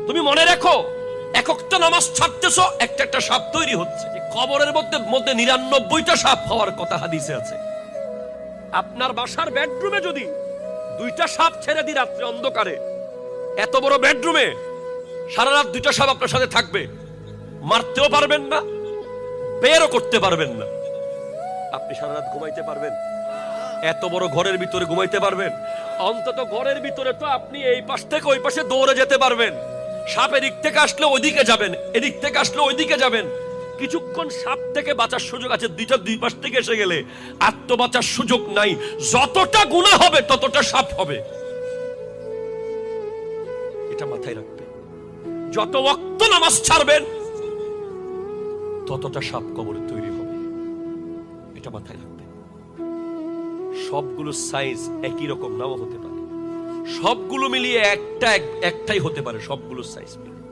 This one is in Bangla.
তুমি মনে রেখো, এক একটা নামাজ ছাড়তেছ, একটা একটা সাপ তৈরি হচ্ছে। কবরের মধ্যে 99টা সাপ হওয়ার কথা হাদিসে আছে। আপনার বাসার বেডরুমে যদি 2টা সাপ ছেড়ে দিই রাত্রে অন্ধকারে, এত বড় বেডরুমে সারা রাত 2টা সাপ আপনার সাথে থাকবে, মারতেও পারবেন না, বেরও করতে পারবেন না। আপনি সারা রাত ঘুমাইতে পারবেন? এত বড় ঘরের ভিতরে ঘুমাইতে পারবেন? অন্তত ঘরের ভিতরে তো আপনি এই পাশ থেকে ওই পাশে দৌড়ে যেতে পারবেন। সাপ এদিক থেকে আসলে ওইদিকে যাবেন, এদিক থেকে আসলে ওইদিকে যাবেন। কিছুক্ষণ সাপ থেকে বাঁচার সুযোগ আছে, দুই পাশ থেকে এসে গেলে আর তো বাঁচার সুযোগ নাই। যতটা গুনাহ হবে ততটা সাপ হবে, এটা মাথায় রাখবেন। যত ওয়াক্ত নামাজ ছাড়বেন ততটা সাপ কবরে তৈরি হবে, এটা মাথায় রাখবেন। সবগুলো সাইজ একই রকম নাও হতে পারে, সবগুলো মিলিয়ে একটাই হতে পারে, সবগুলো সাইজ মিলিয়ে।